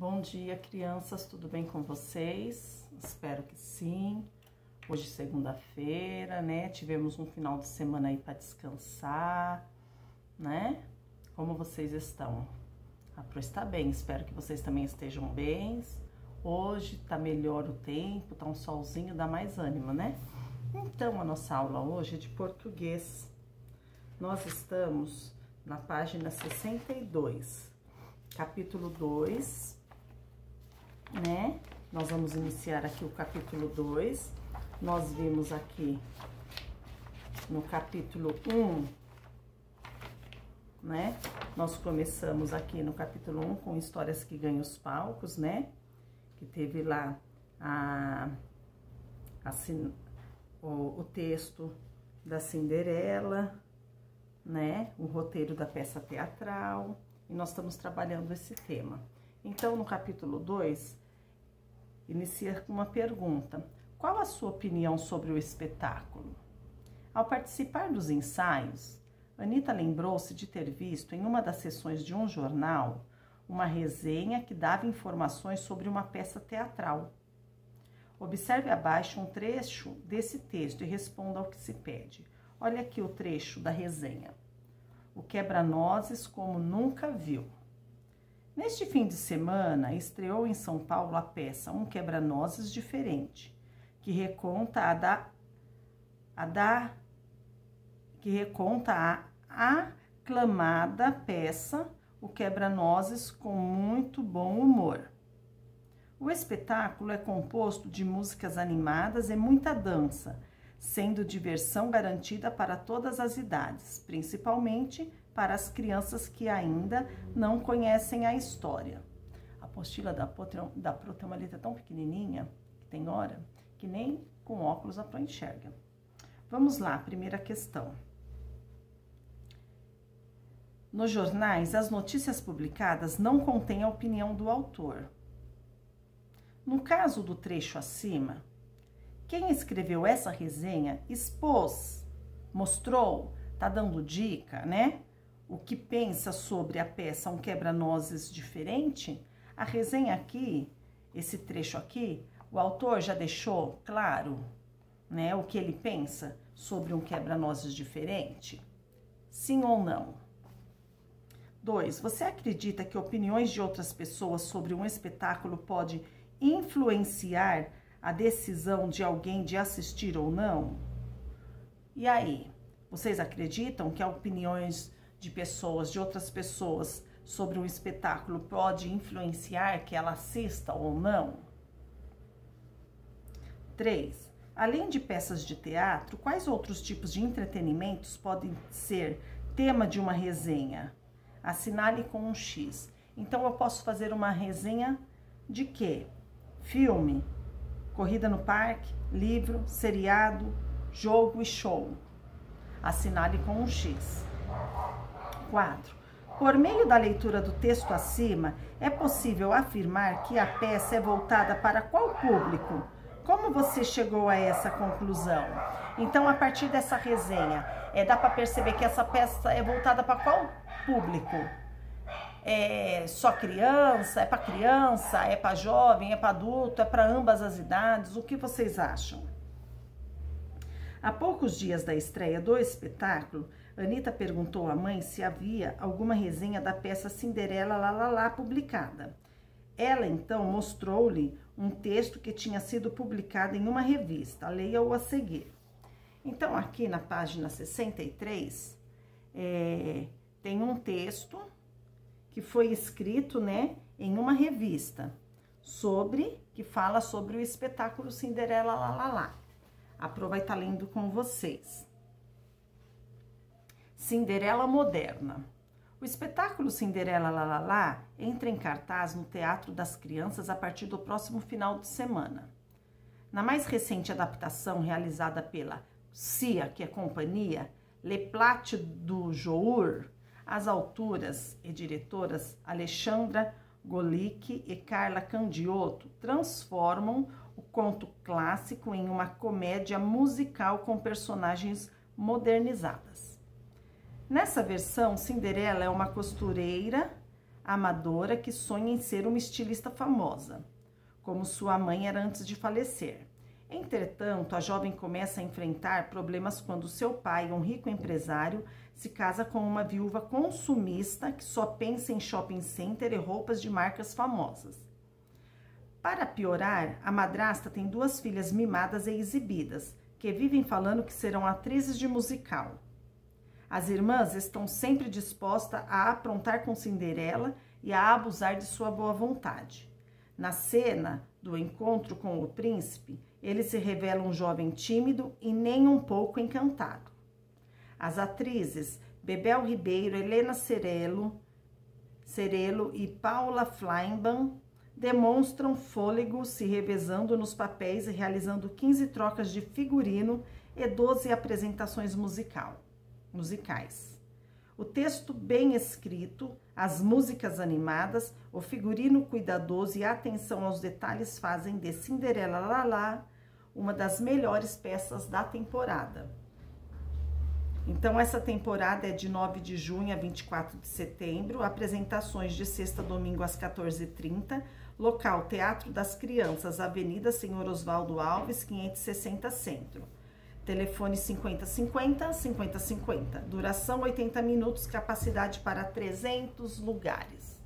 Bom dia, crianças, tudo bem com vocês? Espero que sim. Hoje, segunda-feira, né? Tivemos um final de semana aí para descansar, né? Como vocês estão? A Pro está bem, espero que vocês também estejam bem. Hoje tá melhor o tempo, tá um solzinho, dá mais ânimo, né? Então, a nossa aula hoje é de português. Nós estamos na página 62, capítulo 2, né? Nós vamos iniciar aqui o capítulo 2. Nós vimos aqui no capítulo 1, né? Nós começamos aqui no capítulo 1 com histórias que ganham os palcos, né? Que teve lá o texto da Cinderela, né? O roteiro da peça teatral. E nós estamos trabalhando esse tema. Então, no capítulo 2, inicia com uma pergunta. Qual a sua opinião sobre o espetáculo? Ao participar dos ensaios, Anita lembrou-se de ter visto em uma das sessões de um jornal uma resenha que dava informações sobre uma peça teatral. Observe abaixo um trecho desse texto e responda ao que se pede. Olha aqui o trecho da resenha. O quebra-nozes como nunca viu. Neste fim de semana, estreou em São Paulo a peça Um Quebra-Nozes Diferente, que reconta a aclamada peça O Quebra-Nozes com muito bom humor. O espetáculo é composto de músicas animadas e muita dança, sendo diversão garantida para todas as idades, principalmente para as crianças que ainda não conhecem a história. A apostila da Pro tem uma letra tão pequenininha, que tem hora, que nem com óculos a Pro enxerga. Vamos lá, primeira questão. Nos jornais, as notícias publicadas não contêm a opinião do autor. No caso do trecho acima, quem escreveu essa resenha expôs, mostrou, tá dando dica, né? O que pensa sobre a peça Um Quebra-Nozes Diferente? A resenha aqui, esse trecho aqui, o autor já deixou claro, né, o que ele pensa sobre Um Quebra-Nozes Diferente? Sim ou não? 2. Você acredita que opiniões de outras pessoas sobre um espetáculo pode influenciar a decisão de alguém de assistir ou não? E aí, vocês acreditam que opiniões de outras pessoas sobre um espetáculo pode influenciar que ela assista ou não? 3. Além de peças de teatro, quais outros tipos de entretenimentos podem ser tema de uma resenha? Assinale com um X. Então, eu posso fazer uma resenha de quê? Filme, corrida no parque, livro, seriado, jogo e show. Assinale com um X. 4. Por meio da leitura do texto acima, é possível afirmar que a peça é voltada para qual público? Como você chegou a essa conclusão? Então, a partir dessa resenha, dá para perceber que essa peça é voltada para qual público? É só criança? É para criança? É para jovem? É para adulto? É para ambas as idades? O que vocês acham? Há poucos dias da estreia do espetáculo, Anita perguntou à mãe se havia alguma resenha da peça Cinderela Lá publicada. Ela, então, mostrou-lhe um texto que tinha sido publicado em uma revista. Leia-o a seguir. Então, aqui na página 63, tem um texto que foi escrito, né, em uma revista, que fala sobre o espetáculo Cinderela Lá. A Pro vai estar lendo com vocês. Cinderela Moderna. O espetáculo Cinderela Lá entra em cartaz no Teatro das Crianças a partir do próximo final de semana. Na mais recente adaptação realizada pela CIA, que é companhia, Le Plate du Jour, as autoras e diretoras Alexandra Golick e Carla Candiotto transformam o conto clássico em uma comédia musical com personagens modernizadas. Nessa versão, Cinderela é uma costureira amadora que sonha em ser uma estilista famosa, como sua mãe era antes de falecer. Entretanto, a jovem começa a enfrentar problemas quando seu pai, um rico empresário, se casa com uma viúva consumista que só pensa em shopping center e roupas de marcas famosas. Para piorar, a madrasta tem 2 filhas mimadas e exibidas, que vivem falando que serão atrizes de musical. As irmãs estão sempre dispostas a aprontar com Cinderela e a abusar de sua boa vontade. Na cena do encontro com o príncipe, ele se revela um jovem tímido e nem um pouco encantado. As atrizes Bebel Ribeiro, Helena Cerello e Paula Feinbaum demonstram fôlego se revezando nos papéis e realizando 15 trocas de figurino e 12 apresentações musicais. O texto bem escrito, as músicas animadas, o figurino cuidadoso e a atenção aos detalhes fazem de Cinderela Lala uma das melhores peças da temporada. Então, essa temporada é de 9 de junho a 24 de setembro, apresentações de sexta a domingo às 14h30, local Teatro das Crianças, Avenida Senhor Osvaldo Alves, 560 Centro. Telefone 5050-5050. Duração 80 minutos, capacidade para 300 lugares.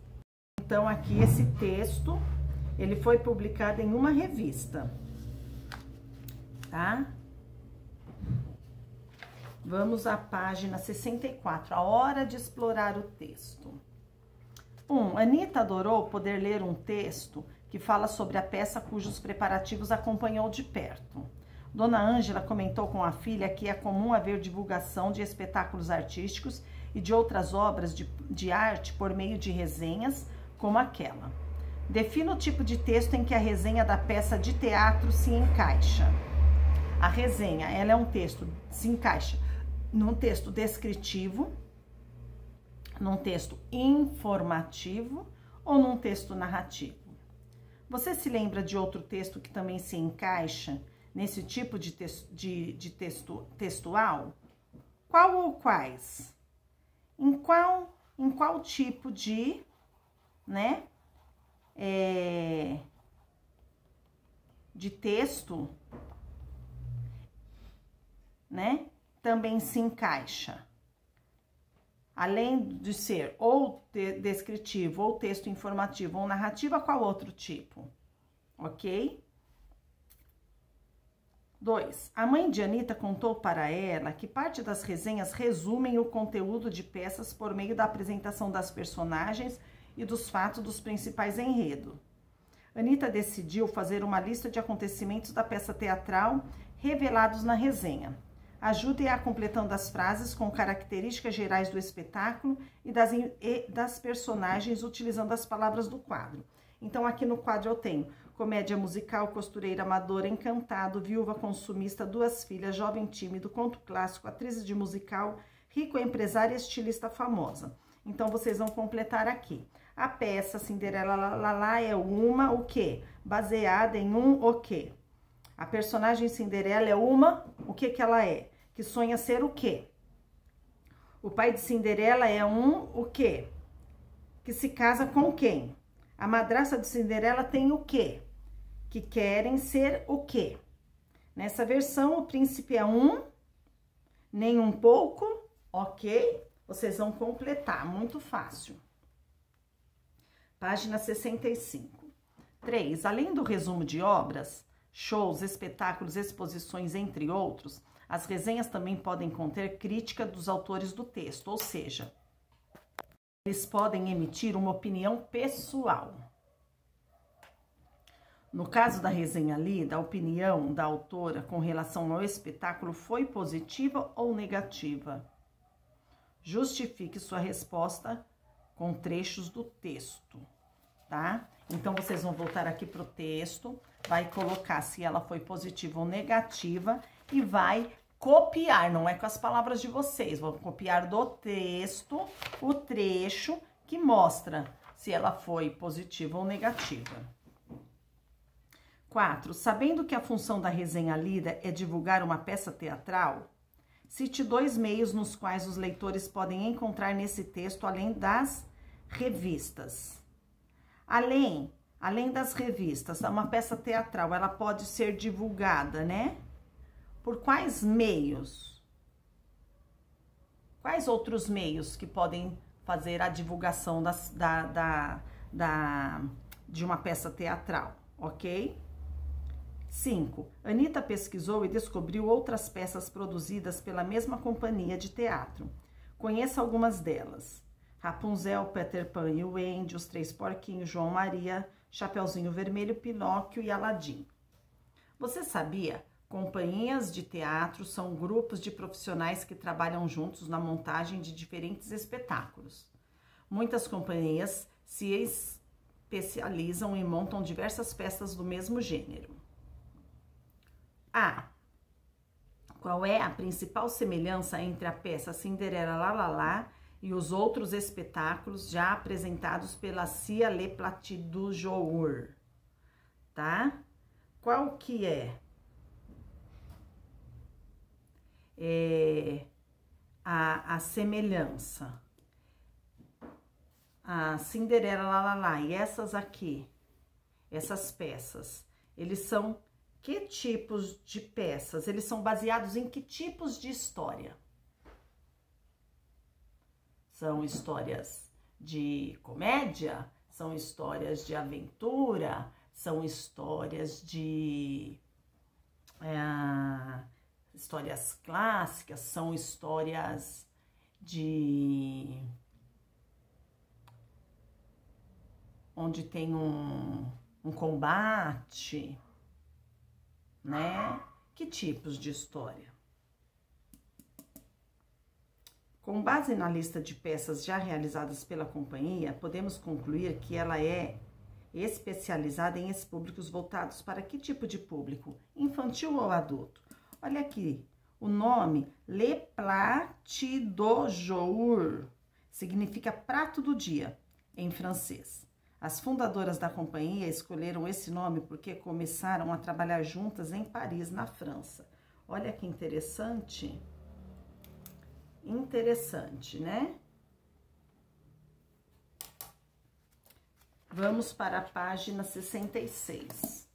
Então, aqui esse texto, ele foi publicado em uma revista, tá? Vamos à página 64, a hora de explorar o texto. 1. Anitta adorou poder ler um texto que fala sobre a peça cujos preparativos acompanhou de perto. Dona Ângela comentou com a filha que é comum haver divulgação de espetáculos artísticos e de outras obras de arte por meio de resenhas como aquela. Defina o tipo de texto em que a resenha da peça de teatro se encaixa. A resenha, ela é um texto, se encaixa num texto descritivo, num texto informativo ou num texto narrativo. Você se lembra de outro texto que também se encaixa nesse tipo de texto textual? Qual ou quais? Em qual tipo de, né, de texto, né, também se encaixa? Além de ser ou descritivo, ou texto informativo, ou narrativa, qual outro tipo? Ok? 2. A mãe de Anitta contou para ela que parte das resenhas resumem o conteúdo de peças por meio da apresentação das personagens e dos fatos dos principais enredos. Anitta decidiu fazer uma lista de acontecimentos da peça teatral revelados na resenha. Ajude-a completando as frases com características gerais do espetáculo e das personagens utilizando as palavras do quadro. Então, aqui no quadro eu tenho comédia musical, costureira amadora, encantado, viúva consumista, 2 filhas, jovem tímido, conto clássico, atriz de musical, rico empresário e estilista famosa. Então, vocês vão completar aqui. A peça Cinderela Lala é uma o quê? Baseada em um o quê? A personagem Cinderela é uma, o que que ela é? Que sonha ser o quê? O pai de Cinderela é um o quê? Que se casa com quem? A madrasta de Cinderela tem o quê? Que querem ser o quê? Nessa versão, o príncipe é um, nem um pouco, ok? Vocês vão completar, muito fácil. Página 65. 3. Além do resumo de obras, shows, espetáculos, exposições, entre outros, as resenhas também podem conter crítica dos autores do texto, ou seja, eles podem emitir uma opinião pessoal. No caso da resenha lida, a opinião da autora com relação ao espetáculo foi positiva ou negativa? Justifique sua resposta com trechos do texto, tá? Então, vocês vão voltar aqui para o texto, vai colocar se ela foi positiva ou negativa e vai copiar, não é com as palavras de vocês, vão copiar do texto o trecho que mostra se ela foi positiva ou negativa. 4. Sabendo que a função da resenha lida é divulgar uma peça teatral, cite 2 meios nos quais os leitores podem encontrar nesse texto, além das revistas. Além das revistas, uma peça teatral, ela pode ser divulgada, né? Por quais meios? Quais outros meios que podem fazer a divulgação de uma peça teatral, ok? 5. Anitta pesquisou e descobriu outras peças produzidas pela mesma companhia de teatro. Conheça algumas delas. Rapunzel, Peter Pan e o Andy, Os Três Porquinhos, João Maria, Chapeuzinho Vermelho, Pinóquio e Aladim. Você sabia? Companhias de teatro são grupos de profissionais que trabalham juntos na montagem de diferentes espetáculos. Muitas companhias se especializam e montam diversas peças do mesmo gênero. A. Qual é a principal semelhança entre a peça Cinderela Lalala e os outros espetáculos já apresentados pela Cia Le Plati du Jour? Tá? Qual que é? A semelhança. A Cinderela Lalala e essas aqui, essas peças, eles são que tipos de peças? Eles são baseados em que tipos de história? São histórias de comédia? São histórias de aventura? São histórias de... histórias clássicas? São histórias de... onde tem um combate, né? Que tipos de história? Com base na lista de peças já realizadas pela companhia, podemos concluir que ela é especializada em esses públicos voltados para que tipo de público? Infantil ou adulto? Olha aqui, o nome Le Plati du Jour significa prato do dia em francês. As fundadoras da companhia escolheram esse nome porque começaram a trabalhar juntas em Paris, na França. Olha que interessante. Interessante, né? Vamos para a página 66.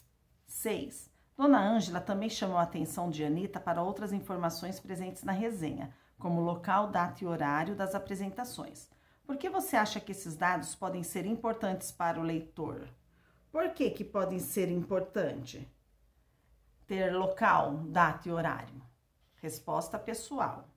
6. Dona Ângela também chamou a atenção de Anitta para outras informações presentes na resenha, como local, data e horário das apresentações. Por que você acha que esses dados podem ser importantes para o leitor? Por que podem ser importantes? Ter local, data e horário. Resposta pessoal.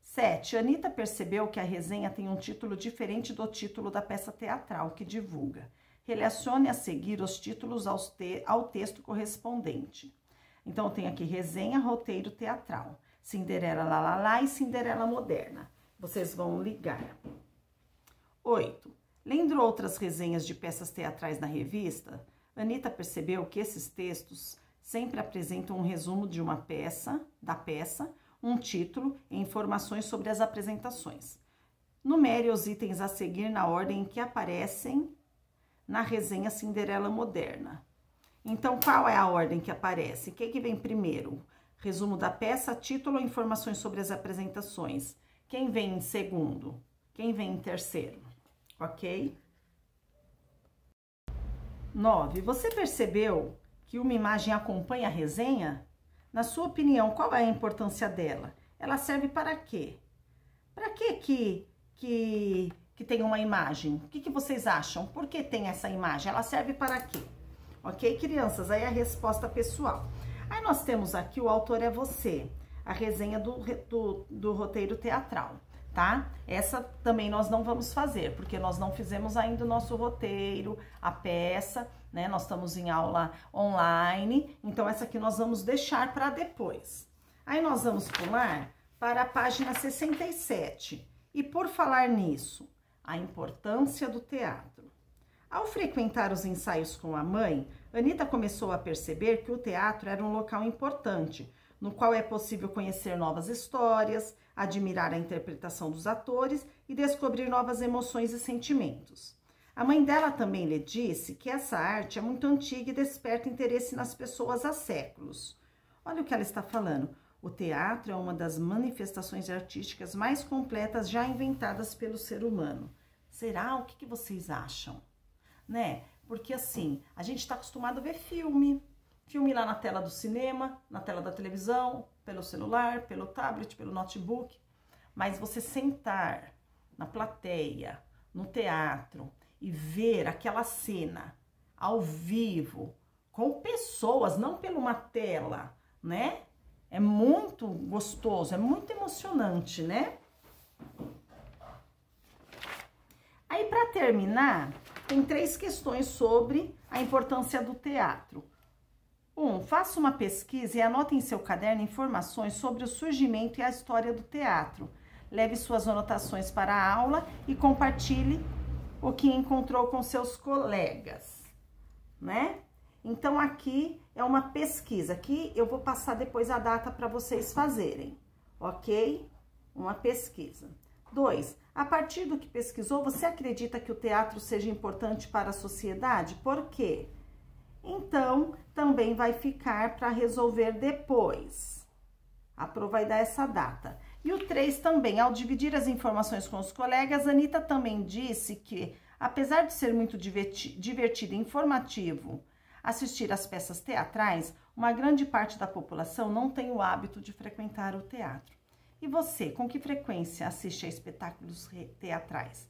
7. Anitta percebeu que a resenha tem um título diferente do título da peça teatral que divulga. Relacione a seguir os títulos ao texto correspondente. Então, tem aqui resenha, roteiro teatral. Cinderela Lalala e Cinderela Moderna. Vocês vão ligar. 8. Lendo outras resenhas de peças teatrais na revista, Anitta percebeu que esses textos sempre apresentam um resumo de uma peça, um título e informações sobre as apresentações. Numere os itens a seguir na ordem em que aparecem na resenha Cinderela Moderna. Então, qual é a ordem que aparece? O que vem primeiro? Resumo da peça, título ou informações sobre as apresentações? Quem vem em segundo? Quem vem em terceiro? Ok? 9. Você percebeu que uma imagem acompanha a resenha? Na sua opinião, qual é a importância dela? Ela serve para quê? Para que tem uma imagem? O que vocês acham? Por que tem essa imagem? Ela serve para quê? Ok, crianças? Aí a resposta pessoal. Aí nós temos aqui o autor é você, a resenha do roteiro teatral, tá? Essa também nós não vamos fazer, porque nós não fizemos ainda o nosso roteiro, a peça, né? Nós estamos em aula online, então essa aqui nós vamos deixar para depois. Aí nós vamos pular para a página 67. E por falar nisso, a importância do teatro. Ao frequentar os ensaios com a mãe, Anitta começou a perceber que o teatro era um local importante, no qual é possível conhecer novas histórias, admirar a interpretação dos atores e descobrir novas emoções e sentimentos. A mãe dela também lhe disse que essa arte é muito antiga e desperta interesse nas pessoas há séculos. Olha o que ela está falando. O teatro é uma das manifestações artísticas mais completas já inventadas pelo ser humano. Será? O que vocês acham? Né? Porque assim, a gente está acostumado a ver filme lá na tela do cinema, na tela da televisão, pelo celular, pelo tablet, pelo notebook, mas você sentar na plateia, no teatro e ver aquela cena ao vivo, com pessoas, não por uma tela, né? É muito gostoso, é muito emocionante, né? Aí, para terminar, tem 3 questões sobre a importância do teatro. 1. Faça uma pesquisa e anote em seu caderno informações sobre o surgimento e a história do teatro. Leve suas anotações para a aula e compartilhe o que encontrou com seus colegas, né? Então, aqui é uma pesquisa. Aqui eu vou passar depois a data para vocês fazerem, ok? Uma pesquisa. 2. A partir do que pesquisou, você acredita que o teatro seja importante para a sociedade? Por quê? Então, também vai ficar para resolver depois. A prova vai dar essa data. E o 3 também, ao dividir as informações com os colegas, a Anitta também disse que, apesar de ser muito divertido e informativo assistir às peças teatrais, uma grande parte da população não tem o hábito de frequentar o teatro. E você, com que frequência assiste a espetáculos teatrais?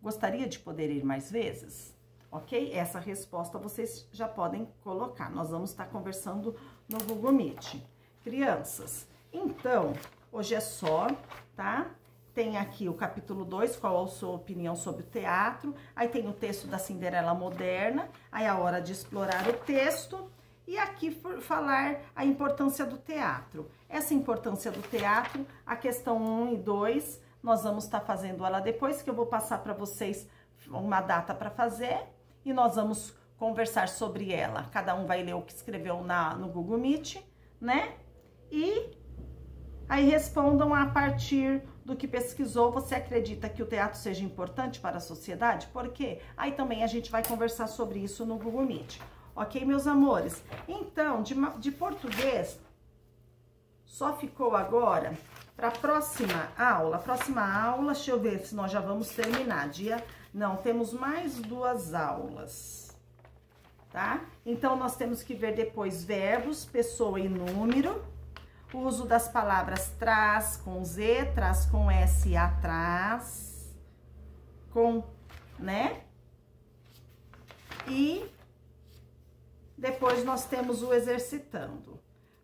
Gostaria de poder ir mais vezes? Ok? Essa resposta vocês já podem colocar. Nós vamos estar conversando no Google Meet. Crianças, então, hoje é só, tá? Tem aqui o capítulo 2, qual a sua opinião sobre o teatro. Aí tem o texto da Cinderela Moderna. Aí é a hora de explorar o texto. E aqui falar a importância do teatro. Essa importância do teatro, a questão 1 e 2, nós vamos estar fazendo ela depois, que eu vou passar para vocês uma data para fazer. E nós vamos conversar sobre ela. Cada um vai ler o que escreveu no Google Meet, né? E aí respondam a partir do que pesquisou. Você acredita que o teatro seja importante para a sociedade? Por quê? Aí também a gente vai conversar sobre isso no Google Meet. Ok, meus amores? Então, de português, só ficou agora para a próxima aula. Próxima aula, deixa eu ver se nós já vamos terminar. Não, temos mais 2 aulas, tá? Então, nós temos que ver depois verbos, pessoa e número. O uso das palavras traz com Z, traz com S atrás, com, né? E depois nós temos o exercitando.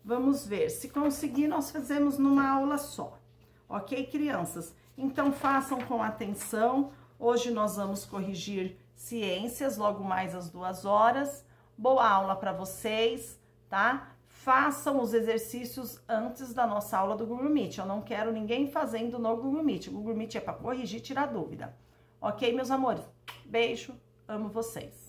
Vamos ver, se conseguir, nós fazemos numa aula só. Ok, crianças? Então, façam com atenção. Hoje nós vamos corrigir ciências, logo mais às 2 horas. Boa aula para vocês, tá? Façam os exercícios antes da nossa aula do Google Meet. Eu não quero ninguém fazendo no Google Meet. O Google Meet é para corrigir e tirar dúvida. Ok, meus amores? Beijo, amo vocês.